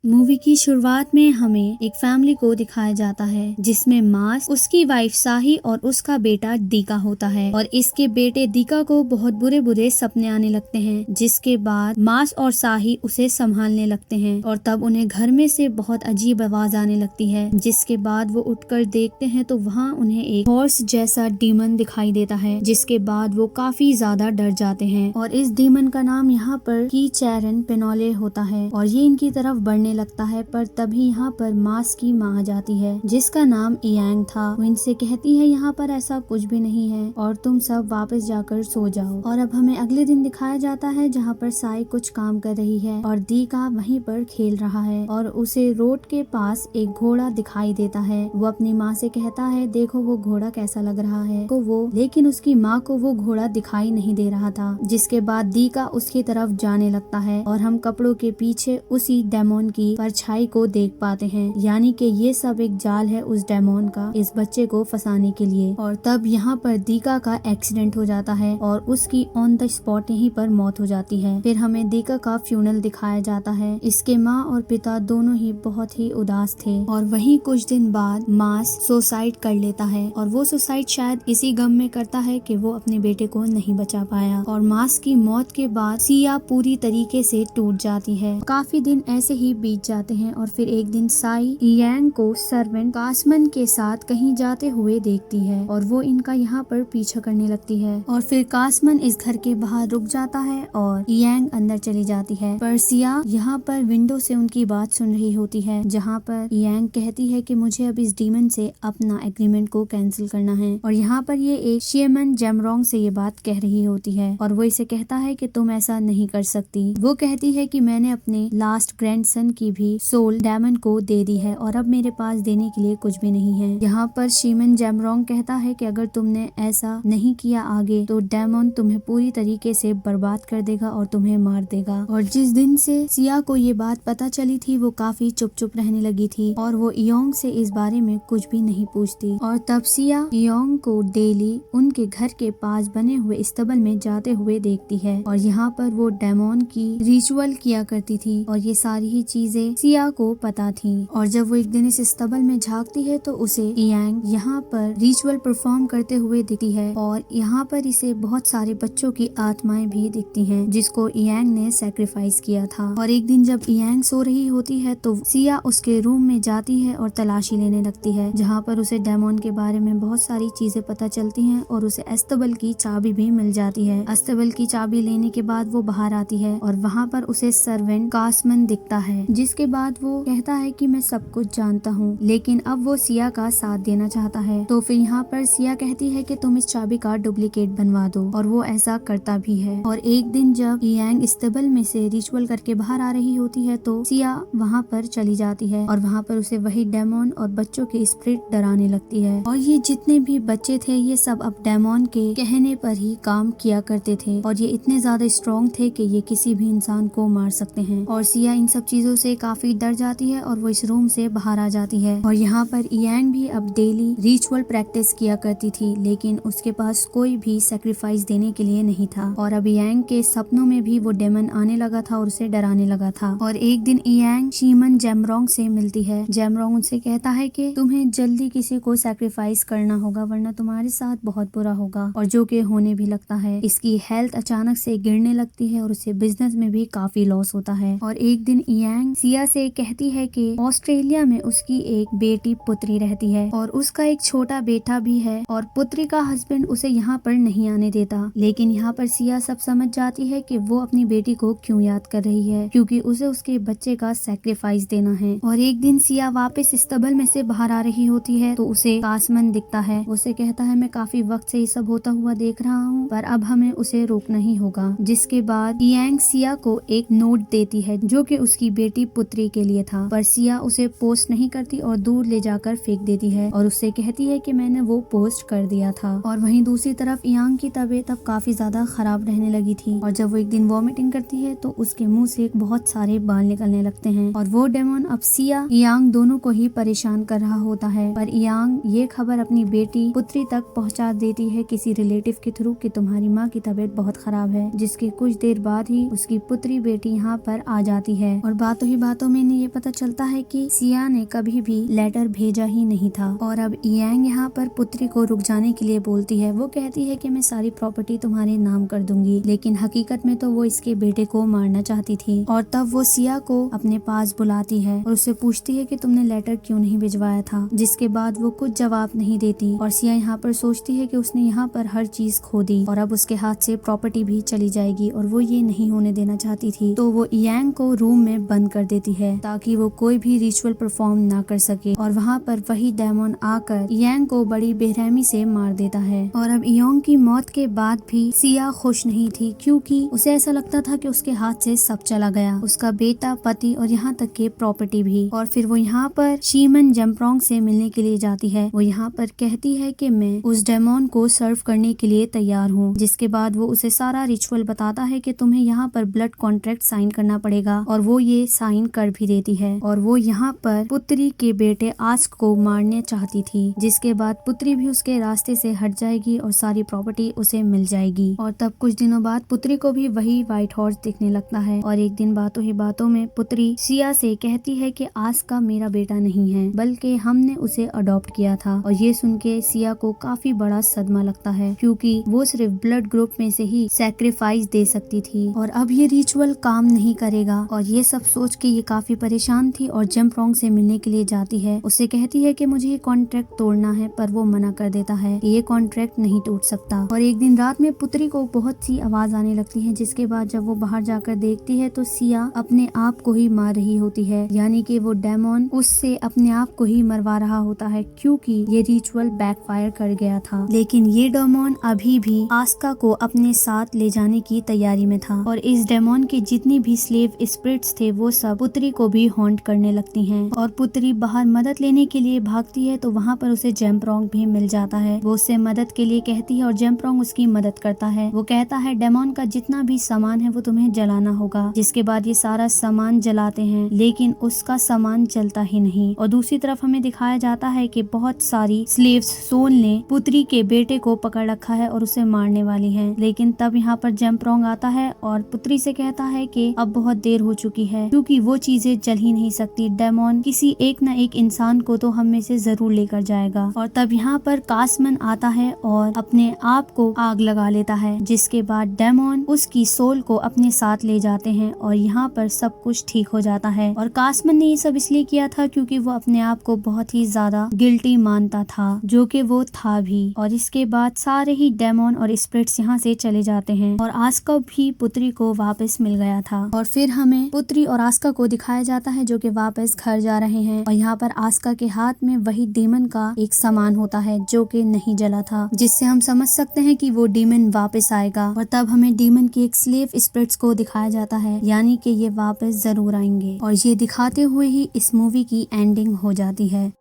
Movie की शुरुआत में हमें एक फैमिली को दिखाया जाता है जिसमें मास, उसकी वाइफ साही और उसका बेटा दीका होता है और इसके बेटे दीका को बहुत बुरे बुरे सपने आने लगते हैं, जिसके बाद मास और साही उसे संभालने लगते हैं और तब उन्हें घर में से बहुत अजीब आवाज आने लगती है, जिसके बाद वो उठकर देखते हैं तो वहाँ उन्हें एक हॉर्स जैसा डीमन दिखाई देता है, जिसके बाद वो काफी ज्यादा डर जाते हैं और इस डीमन का नाम यहाँ पर की चैरन पेनोले होता है और ये इनकी तरफ बढ़ने लगता है। पर तभी यहाँ पर मास की माँ आ जाती है जिसका नाम इयांग था। वो इनसे कहती है यहाँ पर ऐसा कुछ भी नहीं है और तुम सब वापस जाकर सो जाओ। और अब हमें अगले दिन दिखाया जाता है जहाँ पर साई कुछ काम कर रही है और दीका वहीं पर खेल रहा है और उसे रोड के पास एक घोड़ा दिखाई देता है। वो अपनी माँ से कहता है देखो वो घोड़ा कैसा लग रहा है लेकिन उसकी माँ को वो घोड़ा दिखाई नहीं दे रहा था, जिसके बाद दीका उसकी तरफ जाने लगता है और हम कपड़ों के पीछे उसी डेमोन की परछाई को देख पाते हैं, यानी कि ये सब एक जाल है उस डेमोन का इस बच्चे को फंसाने के लिए। और तब यहाँ पर दीका का एक्सीडेंट हो जाता है और उसकी ऑन द स्पॉट यहीं पर मौत हो जाती है। फिर हमें दीका का फ्यूनल दिखाया जाता है। इसके माँ और पिता दोनों ही बहुत ही उदास थे और वहीं कुछ दिन बाद मास सुसाइड कर लेता है और वो सुसाइड शायद इसी गम में करता है कि वो अपने बेटे को नहीं बचा पाया। और मास की मौत के बाद सिया पूरी तरीके से टूट जाती है। काफी दिन ऐसे ही बीत जाते हैं और फिर एक दिन साई इयांग को सर्वेंट कासमन के साथ कहीं जाते हुए देखती है और वो इनका यहाँ पर पीछा करने लगती है और फिर कासमन इस घर के बाहर रुक जाता है और इयांग अंदर चली जाती है। पर सिया यहाँ पर विंडो से उनकी बात सुन रही होती है जहाँ पर इयांग कहती है कि मुझे अब इस डीमन से अपना एग्रीमेंट को कैंसिल करना है और यहाँ पर ये एक शेमन जेमरोंग से ये बात कह रही होती है और वो इसे कहता है कि तुम ऐसा नहीं कर सकती। वो कहती है कि मैंने अपने लास्ट ग्रैंडसन की भी सोल डेमन को दे दी है और अब मेरे पास देने के लिए कुछ भी नहीं है। यहाँ पर शीमन जेमरोंग कहता है कि अगर तुमने ऐसा नहीं किया आगे तो डेमन तुम्हें पूरी तरीके से बर्बाद कर देगा और तुम्हें मार देगा। और जिस दिन से सिया को ये बात पता चली थी वो काफी चुप चुप रहने लगी थी और वो इयोंग से इस बारे में कुछ भी नहीं पूछती। और तब सिया इयोंग को डेली उनके घर के पास बने हुए इस्तबल में जाते हुए देखती है और यहाँ पर वो डेमन की रिचुअल किया करती थी और ये सारी ही चीजें सिया को पता थी। और जब वो एक दिन इस इस्तबल में झांकती है तो उसे इयांग यहाँ पर रिचुअल परफॉर्म करते हुए दिखती है और यहाँ पर इसे बहुत सारे बच्चों की आत्माएं भी दिखती हैं जिसको इयांग ने सैक्रिफाइस किया था। और एक दिन जब इयांग सो रही होती है तो सिया उसके रूम में जाती है और तलाशी लेने लगती है जहाँ पर उसे डेमोन के बारे में बहुत सारी चीजें पता चलती हैं और उसे अस्तबल की चाबी भी मिल जाती है। अस्तबल की चाबी लेने के बाद वो बाहर आती है और वहाँ पर उसे सर्वेंट कासमन दिखता है, जिसके बाद वो कहता है कि मैं सब कुछ जानता हूँ, लेकिन अब वो सिया का साथ देना चाहता है। तो फिर यहाँ पर सिया कहती है कि तुम इस चाबी का डुप्लीकेट बनवा दो और वो ऐसा करता भी है। और एक दिन जब इयांग इस्तबल में से रिचुअल करके बाहर आ रही होती है तो सिया वहाँ पर चली जाती है और वहाँ पर उसे वही डेमोन और बच्चों की स्पिरिट डराने लगती है। और ये जितने भी बच्चे थे ये सब अब डेमोन के कहने पर ही काम किया करते थे और ये इतने ज्यादा स्ट्रॉन्ग थे कि ये किसी भी इंसान को मार सकते हैं। और सिया इन सब चीजों से काफी डर जाती है और वो इस रूम से बाहर आ जाती है। और यहाँ पर इयांग भी अब डेली रिचुअल प्रैक्टिस किया करती थी, लेकिन उसके पास कोई भी सैक्रिफाइस देने के लिए नहीं था। और अब इयांग के सपनों में भी वो डेमन आने लगा था और उसे डराने लगा था। और एक दिन इयांग शीमन जेमरोंग से मिलती है। जेमरोंग उनसे कहता है कि तुम्हें जल्दी किसी को सैक्रिफाइस करना होगा वरना तुम्हारे साथ बहुत बुरा होगा, और जो कि होने भी लगता है। इसकी हेल्थ अचानक से गिरने लगती है और उसे बिजनेस में भी काफी लॉस होता है। और एक दिन इयांग सिया से कहती है कि ऑस्ट्रेलिया में उसकी एक बेटी पुत्री रहती है और उसका एक छोटा बेटा भी है और पुत्री का हस्बैंड उसे यहाँ पर नहीं आने देता। लेकिन यहाँ पर सिया सब समझ जाती है कि वो अपनी बेटी को क्यों याद कर रही है, क्योंकि उसे उसके बच्चे का सैक्रिफाइस देना है। और एक दिन सिया वापस इस्तबल में से बाहर आ रही होती है तो उसे कासमन दिखता है। उसे कहता है मैं काफी वक्त से ये सब होता हुआ देख रहा हूँ पर अब हमें उसे रोकना ही होगा। जिसके बाद इयांग सिया को एक नोट देती है जो कि उसकी बेटी पुत्री के लिए था, पर सिया उसे पोस्ट नहीं करती और दूर ले जाकर फेंक देती है और उससे कहती है कि मैंने वो पोस्ट कर दिया था। और वहीं दूसरी तरफ इयांग की तबीयत अब काफी ज्यादा खराब रहने लगी थी और जब वो एक दिन वॉमिटिंग करती है तो उसके मुंह से बहुत सारे बाल निकलने लगते हैं और वो डेमन अब सिया इयांग दोनों को ही परेशान कर रहा होता है। पर इयांग ये खबर अपनी बेटी पुत्री तक पहुंचा देती है किसी रिलेटिव के थ्रू कि तुम्हारी माँ की तबीयत बहुत खराब है, जिसके कुछ देर बाद ही उसकी पुत्री बेटी यहाँ पर आ जाती है। और बात तो ही बातों में इन्हें ये पता चलता है कि सिया ने कभी भी लेटर भेजा ही नहीं था। और अब यांग यहाँ पर पुत्री को रुक जाने के लिए बोलती है। वो कहती है कि मैं सारी प्रॉपर्टी तुम्हारे नाम कर दूंगी, लेकिन हकीकत में तो वो इसके बेटे को मारना चाहती थी। और तब वो सिया को अपने पास बुलाती है और उससे पूछती है कि तुमने लेटर क्यों नहीं भिजवाया था, जिसके बाद वो कुछ जवाब नहीं देती। और सिया यहाँ पर सोचती है कि उसने यहाँ पर हर चीज खो दी और अब उसके हाथ से प्रॉपर्टी भी चली जाएगी और वो ये नहीं होने देना चाहती थी। तो वो यांग को रूम में बंद कर देती है ताकि वो कोई भी रिचुअल परफॉर्म ना कर सके। और वहाँ पर वही डेमोन आकर यांग को बड़ी बेरहमी से मार देता है। और अब योंग की मौत के बाद भी सिया खुश नहीं थी, क्योंकि उसे ऐसा लगता था कि उसके हाथ से सब चला गया, उसका बेटा, पति और यहाँ तक के प्रॉपर्टी भी। और फिर वो यहाँ पर शीमन जम्प्रोंग से मिलने के लिए जाती है। वो यहाँ पर कहती है कि मैं उस डेमोन को सर्व करने के लिए तैयार हूँ, जिसके बाद वो उसे सारा रिचुअल बताता है कि तुम्हें यहाँ पर ब्लड कॉन्ट्रैक्ट साइन करना पड़ेगा। और वो ये साइन कर भी देती है। और वो यहाँ पर पुत्री के बेटे आस्क को मारने चाहती थी, जिसके बाद पुत्री भी उसके रास्ते से हट जाएगी और सारी प्रॉपर्टी उसे मिल जाएगी। और तब कुछ दिनों बाद पुत्री को भी वही व्हाइट हॉर्स दिखने लगता है। और एक दिन बातों ही बातों में पुत्री सिया से कहती है कि आस्क का मेरा बेटा नहीं है, बल्कि हमने उसे अडॉप्ट किया था। और ये सुन के सिया को काफी बड़ा सदमा लगता है, क्योंकि वो सिर्फ ब्लड ग्रुप में से ही सैक्रिफाइस दे सकती थी और अब ये रिचुअल काम नहीं करेगा। और ये सब सोच के ये काफी परेशान थी और जम्प्रोंग से मिलने के लिए जाती है। उसे कहती है कि मुझे ये कॉन्ट्रैक्ट तोड़ना है, पर वो मना कर देता है कि ये कॉन्ट्रैक्ट नहीं टूट सकता। और एक दिन रात में पुत्री को बहुत सी आवाज आने लगती है, जिसके बाद जब वो बाहर जाकर देखती है तो सिया अपने आप को ही मार रही होती है, यानी कि वो डेमोन उससे अपने आप को ही मरवा रहा होता है, क्योंकि ये रिचुअल बैकफायर कर गया था। लेकिन ये डेमोन अभी भी आस्का को अपने साथ ले जाने की तैयारी में था। और इस डेमोन के जितनी भी स्लेव स्पिरिट्स थे वो सब पुत्री को भी हॉन्ट करने लगती हैं। और पुत्री बाहर मदद लेने के लिए भागती है तो वहाँ पर उसे जम्प्रोंग भी मिल जाता है। वो उससे मदद के लिए कहती है और जम्प्रोंग उसकी मदद करता है। वो कहता है डेमोन का जितना भी सामान है वो तुम्हें जलाना होगा, जिसके बाद ये सारा सामान जलाते हैं, लेकिन उसका सामान जलता ही नहीं। और दूसरी तरफ हमें दिखाया जाता है कि बहुत सारी स्लेव्स सोल ने पुत्री के बेटे को पकड़ रखा है और उसे मारने वाली है। लेकिन तब यहाँ पर जम्प्रोंग आता है और पुत्री से कहता है कि अब बहुत देर हो चुकी है, क्योंकि वो चीजें जल ही नहीं सकती। डेमोन किसी एक न एक इंसान को तो हम में से जरूर लेकर जाएगा। और तब यहाँ पर कास्मन आता है और अपने आप को आग लगा लेता है, जिसके बाद डेमोन उसकी सोल को अपने साथ ले जाते हैं और यहाँ पर सब कुछ ठीक हो जाता है। और कास्मन ने ये सब इसलिए किया था क्योंकि वो अपने आप को बहुत ही ज्यादा गिल्टी मानता था, जो कि वो था भी। और इसके बाद सारे ही डेमोन और स्पिरिट्स यहाँ से चले जाते हैं और आस्का भी पुत्री को वापस मिल गया था। और फिर हमें पुत्री और आस्का को दिखाया जाता है जो कि वापस घर जा रहे हैं। और यहाँ पर आस्का के हाथ में वही डीमन का एक सामान होता है जो कि नहीं जला था, जिससे हम समझ सकते हैं कि वो डीमन वापस आएगा। और तब हमें डीमन की एक स्लेव स्पिरिट्स को दिखाया जाता है, यानी कि ये वापस जरूर आएंगे। और ये दिखाते हुए ही इस मूवी की एंडिंग हो जाती है।